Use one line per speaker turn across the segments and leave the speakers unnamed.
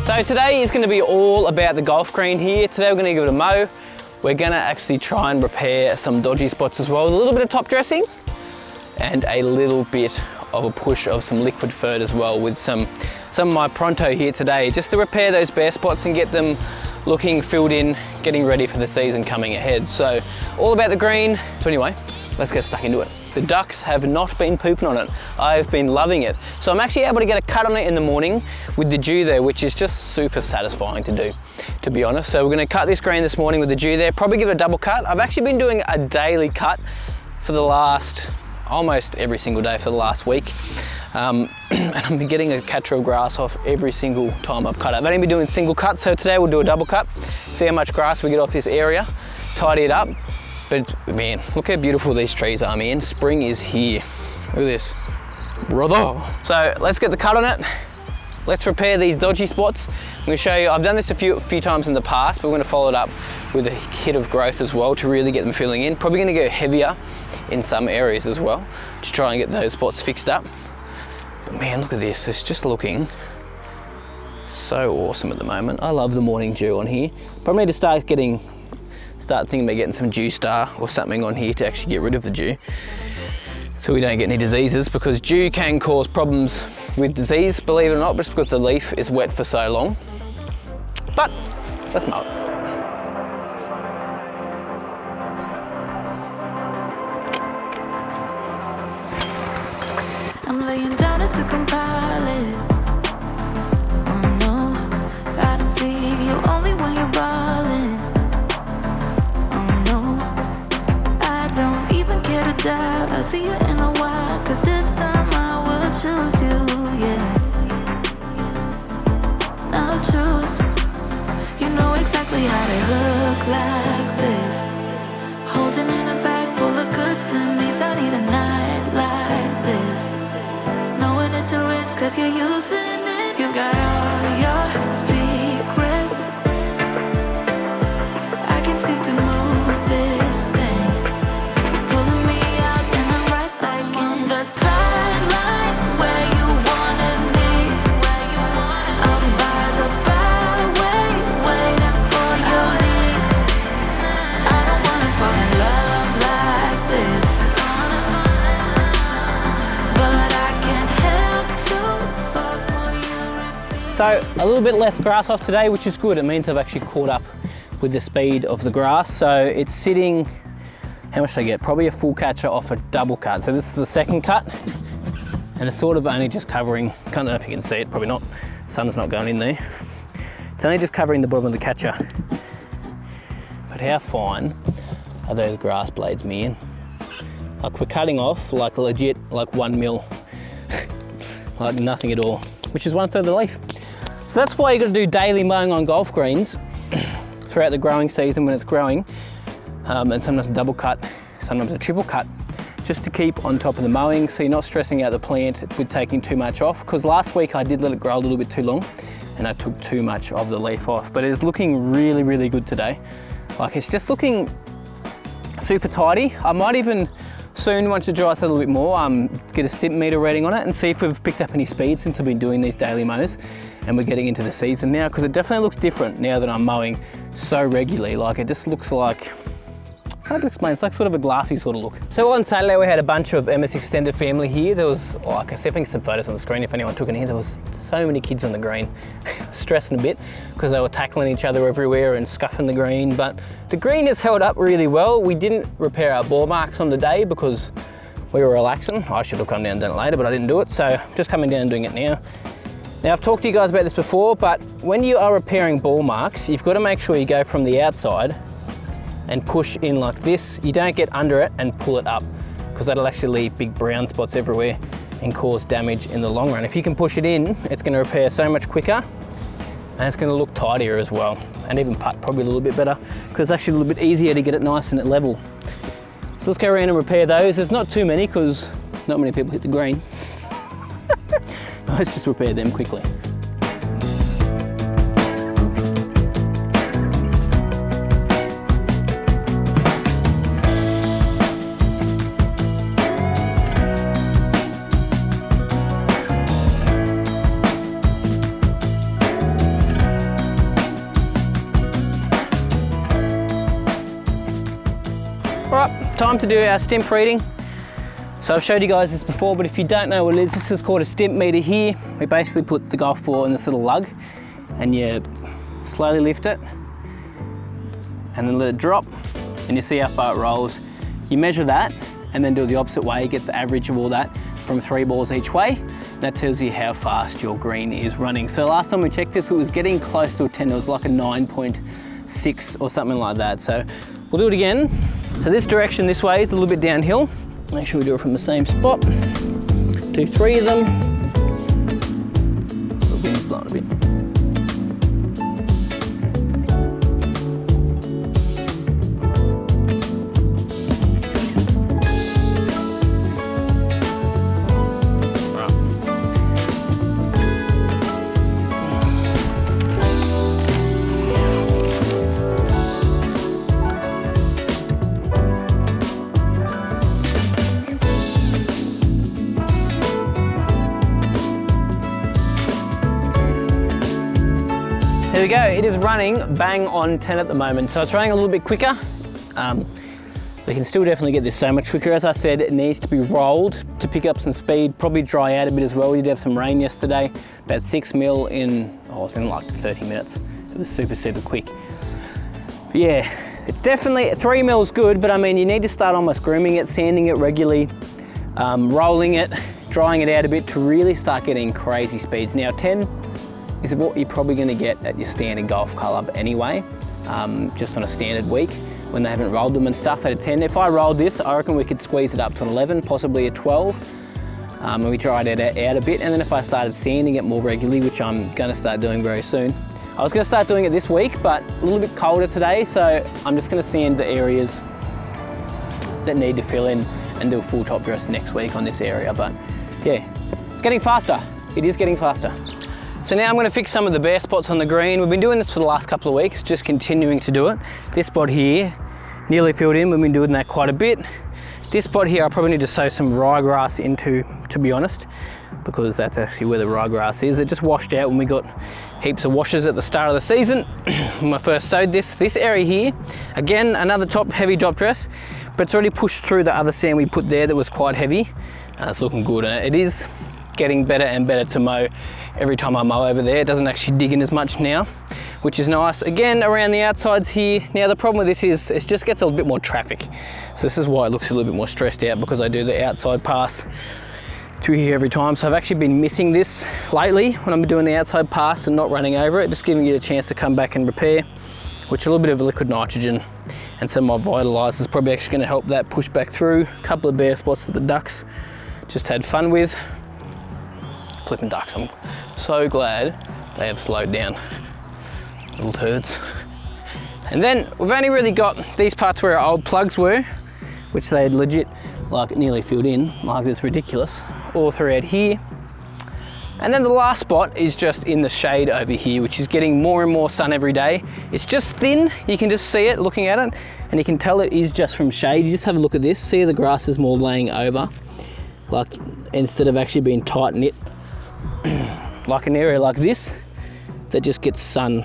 So today is going to be all about the golf green here. Today we're going to give it a mow. We're going to actually try and repair some dodgy spots as well, with a little bit of top dressing and a little bit of a push of some liquid Fert as well, with some of my Pronto here today, just to repair those bare spots and get them looking filled in, getting ready for the season coming ahead. So all about the green. So anyway, let's get stuck into it. The ducks have not been pooping on it. I've been loving it. So I'm actually able to get a cut on it in the morning with the dew there, which is just super satisfying to do, to be honest. So we're gonna cut this green this morning with the dew there, probably give it a double cut. I've actually been doing a daily cut for the last, almost every single day for the last week. And I've been getting a catcher of grass off every single time I've cut it. I've only been doing single cuts, so today we'll do a double cut, see how much grass we get off this area, tidy it up. But man, look how beautiful these trees are, man. Spring is here. Look at this, brother. So let's get the cut on it. Let's repair these dodgy spots. I'm gonna show you, I've done this a few times in the past, but we're gonna follow it up with a hit of growth as well to really get them filling in. Probably gonna go heavier in some areas as well to try and get those spots fixed up. But man, look at this. It's just looking so awesome at the moment. I love the morning dew on here. Probably need to start thinking about getting some dew star or something on here to actually get rid of the dew, so we don't get any diseases, because dew can cause problems with disease, believe it or not, just because the leaf is wet for so long. But let's mow it.
I'm laying down to compile it. Oh no, I see you only when you're balling. Oh no, I don't even care to doubt. I'll see you in a while, cause this time I will choose you, yeah. I'll choose. You know exactly how to look like this. Holding in a bag full of goods and needs. I need a night like this. Knowing it's a risk, cause you're using it. You got all your secrets. I can seem to move this thing. You're pulling me out and I'm right back in the sideline where you wanted me. I'm by the byway waiting for your lead. I don't wanna fall in love like this, but I can't help to fall for you.
So a little bit less grass off today, which is good. It means I've actually caught up with the speed of the grass. So it's sitting, how much did I get? Probably a full catcher off a double cut. So this is the second cut, and it's sort of only just covering, I don't know if you can see it, probably not, sun's not going in there. It's only just covering the bottom of the catcher. But how fine are those grass blades, man? Like, we're cutting off like legit, like 1 mil, like nothing at all, which is 1/3 of the leaf. So that's why you gotta do daily mowing on golf greens throughout the growing season when it's growing, and sometimes a double cut, sometimes a triple cut, just to keep on top of the mowing, so you're not stressing out the plant with taking too much off. Because last week I did let it grow a little bit too long and I took too much of the leaf off, but it is looking really, really good today. Like, it's just looking super tidy. I might even soon, once it dries a little bit more, get a stimp meter reading on it and see if we've picked up any speed since I've been doing these daily mows and we're getting into the season now, because it definitely looks different now that I'm mowing so regularly. Like, it just looks like, it's hard to explain, it's like sort of a glassy sort of look. So on Saturday we had a bunch of MS extended family here. There was, like I said, I think some photos on the screen if anyone took it here. There was so many kids on the green. Stressing a bit because they were tackling each other everywhere and scuffing the green, but the green has held up really well. We didn't repair our ball marks on the day because we were relaxing. I should have come down and done it later, but I didn't do it, so just coming down and doing it now. Now, I've talked to you guys about this before, but when you are repairing ball marks, you've got to make sure you go from the outside and push in like this. You don't get under it and pull it up, because that'll actually leave big brown spots everywhere and cause damage in the long run. If you can push it in, it's going to repair so much quicker, and it's going to look tidier as well, and even putt probably a little bit better, because it's actually a little bit easier to get it nice and at level. So let's go around and repair those. There's not too many because not many people hit the green. Let's just repair them quickly. time to do our stimp reading. So I've showed you guys this before, but if you don't know what it is, this is called a stimp meter here. We basically put the golf ball in this little lug and you slowly lift it and then let it drop and you see how far it rolls. You measure that and then do it the opposite way, get the average of all that from 3 balls each way. That tells you how fast your green is running. So last time we checked this, it was getting close to a 10. It was like a 9.6 or something like that. So we'll do it again. So this direction this way is a little bit downhill. Make sure we do it from the same spot. Do 3 of them. The wind's blowing a bit. There we go, it is running bang on 10 at the moment. So it's running a little bit quicker. We can still definitely get this so much quicker. As I said, it needs to be rolled to pick up some speed, probably dry out a bit as well. We did have some rain yesterday, about 6 mil in, oh, it was in like 30 minutes. It was super, super quick. But yeah, it's definitely, 3 mil is good, but I mean, you need to start almost grooming it, sanding it regularly, rolling it, drying it out a bit to really start getting crazy speeds. Now 10, is what you're probably going to get at your standard golf club anyway, just on a standard week when they haven't rolled them and stuff at a 10. If I rolled this, I reckon we could squeeze it up to an 11, possibly a 12, and we dried it out a bit. And then if I started sanding it more regularly, which I'm going to start doing very soon. I was going to start doing it this week, but a little bit colder today, so I'm just going to sand the areas that need to fill in and do a full top dress next week on this area. But yeah, it's getting faster. It is getting faster. So now I'm going to fix some of the bare spots on the green. We've been doing this for the last couple of weeks, just continuing to do it. This spot here, nearly filled in. We've been doing that quite a bit. This spot here, I probably need to sow some ryegrass into, to be honest, because that's actually where the ryegrass is. It just washed out when we got heaps of washes at the start of the season when I first sowed this. This area here, again, another heavy top dress, but it's already pushed through the other sand we put there that was quite heavy. It's looking good, and it is getting better and better to mow every time I mow over there. It doesn't actually dig in as much now, which is nice. Again, around the outsides here. Now the problem with this is it just gets a little bit more traffic. So this is why it looks a little bit more stressed out, because I do the outside pass to here every time. So I've actually been missing this lately when I'm doing the outside pass and not running over it, just giving you a chance to come back and repair, which a little bit of liquid nitrogen and some of my Fertiliser is probably actually going to help that push back through. A couple of bare spots that the ducks just had fun with. Flipping ducks, I'm so glad they have slowed down, little turds. And then we've only really got these parts where our old plugs were, which they had legit like nearly filled in, like this ridiculous, all throughout here. And then the last spot is just in the shade over here, which is getting more and more sun every day. It's just thin, you can just see it looking at it, and you can tell it is just from shade. You just have a look at this, see the grass is more laying over, like instead of actually being tight knit. Like an area like this that just gets sun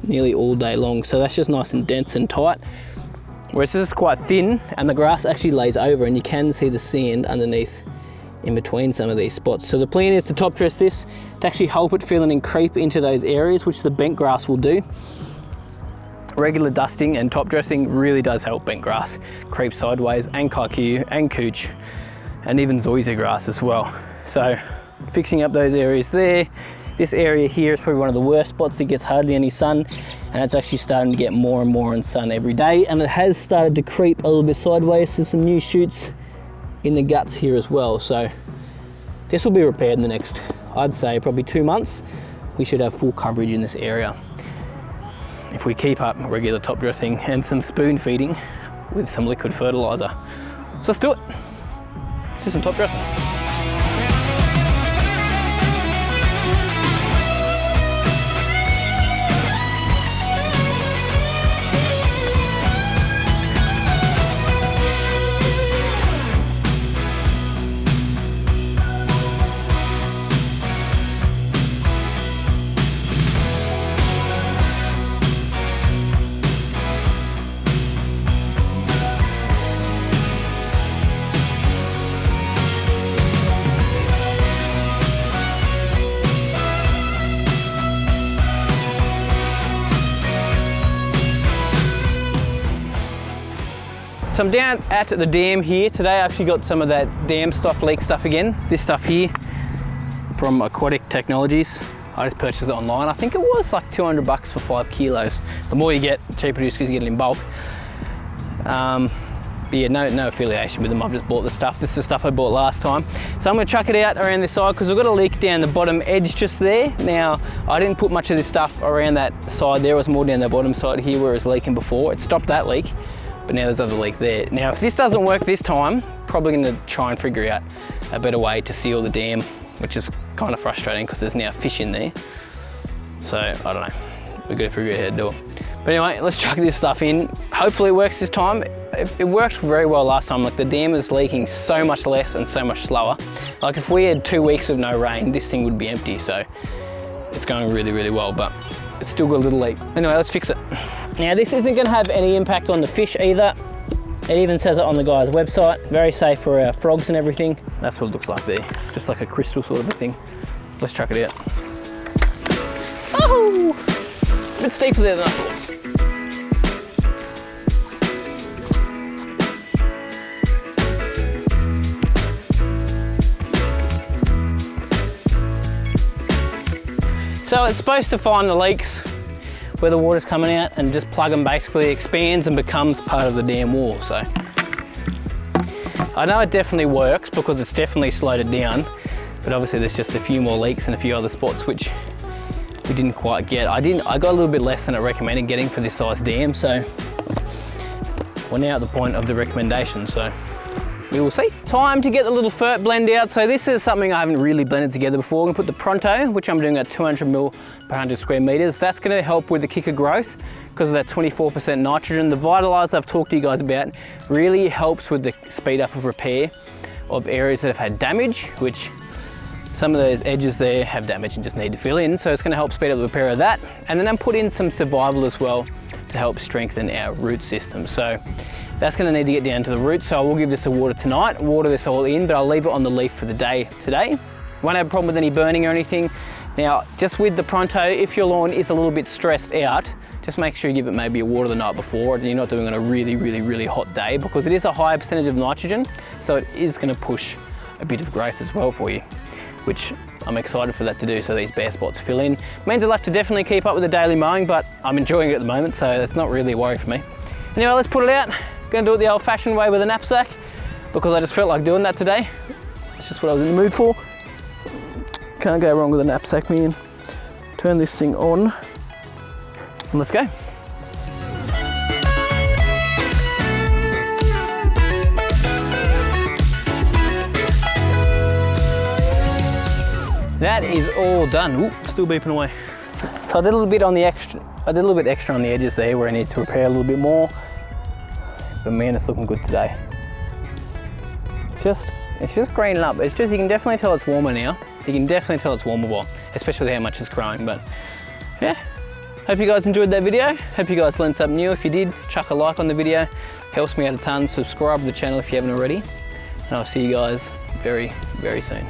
nearly all day long, so that's just nice and dense and tight, whereas this is quite thin and the grass actually lays over and you can see the sand underneath in between some of these spots. So the plan is to top dress this to actually help it fill in and creep into those areas, which the bent grass will do. Regular dusting and top dressing really does help bent grass creep sideways, and Kikuyu and cooch and even zoysia grass as well. So fixing up those areas there. This area here is probably one of the worst spots. It gets hardly any sun, and it's actually starting to get more and more in sun every day, and it has started to creep a little bit sideways. There's some new shoots in the guts here as well. So this will be repaired in the next, I'd say, probably 2 months. We should have full coverage in this area if we keep up regular top dressing and some spoon feeding with some liquid fertilizer. So let's do it. Let's do some top dressing. So I'm down at the dam here today. I actually got some of that dam stock leak stuff again. This stuff here from Aquatic Technologies. I just purchased it online. I think it was like 200 bucks for 5 kilos. The more you get, the cheaper it is because you get it in bulk. But yeah, no affiliation with them. I've just bought the stuff. This is the stuff I bought last time. So I'm gonna chuck it out around this side because we've got a leak down the bottom edge just there. Now, I didn't put much of this stuff around that side there. It was more down the bottom side here where it was leaking before. It stopped that leak, but now there's another leak there. Now, if this doesn't work this time, probably gonna try and figure out a better way to seal the dam, which is kind of frustrating because there's now fish in there. So, I don't know. We've got to figure out how to do it. But anyway, let's chuck this stuff in. Hopefully it works this time. It worked very well last time. Like the dam is leaking so much less and so much slower. Like if we had 2 weeks of no rain, this thing would be empty. So it's going really, really well, but it's still got a little leak. Anyway, let's fix it. Now this isn't gonna have any impact on the fish either. It even says it on the guy's website. Very safe for our frogs and everything. That's what it looks like there. Just like a crystal sort of a thing. Let's chuck it out. Oh! A bit steeper there than I thought. So it's supposed to find the leaks where the water's coming out and just plug them, basically expands and becomes part of the dam wall. So I know it definitely works because it's definitely slowed it down, but obviously there's just a few more leaks and a few other spots which we didn't quite get. I got a little bit less than I recommended getting for this size dam, so we're now at the point of the recommendation, so we will see. Time to get the little Fert blend out. So this is something I haven't really blended together before. I'm gonna put the Pronto, which I'm doing at 200 ml per 100 square meters. That's gonna help with the kicker growth because of that 24% nitrogen. The Fertiliser I've talked to you guys about really helps with the speed up of repair of areas that have had damage, which some of those edges there have damage and just need to fill in. So it's gonna help speed up the repair of that. And then I'm put in some survival as well to help strengthen our root system. So that's gonna need to get down to the root, so I will give this a water tonight, water this all in, but I'll leave it on the leaf for the day today. Won't have a problem with any burning or anything. Now, just with the Pronto, if your lawn is a little bit stressed out, just make sure you give it maybe a water the night before and you're not doing it on a really, really, really hot day because it is a higher percentage of nitrogen, so it is gonna push a bit of growth as well for you, which I'm excited for that to do, so these bare spots fill in. Means I'll have to definitely keep up with the daily mowing, but I'm enjoying it at the moment, so it's not really a worry for me. Anyway, let's put it out. Gonna do it the old-fashioned way with a knapsack because I just felt like doing that today. It's just what I was in the mood for. Can't go wrong with a knapsack, man. Turn this thing on and let's go. That is all done. Ooh, still beeping away. So I did a little bit on the extra. I did a little bit extra on the edges there where it needs to repair a little bit more. But man, it's looking good today. It's just greening up. It's just, you can definitely tell it's warmer now. You can definitely tell it's warmer, well, especially with how much it's growing. But yeah, hope you guys enjoyed that video. Hope you guys learned something new. If you did, chuck a like on the video. Helps me out a ton. Subscribe to the channel if you haven't already. And I'll see you guys very, very soon.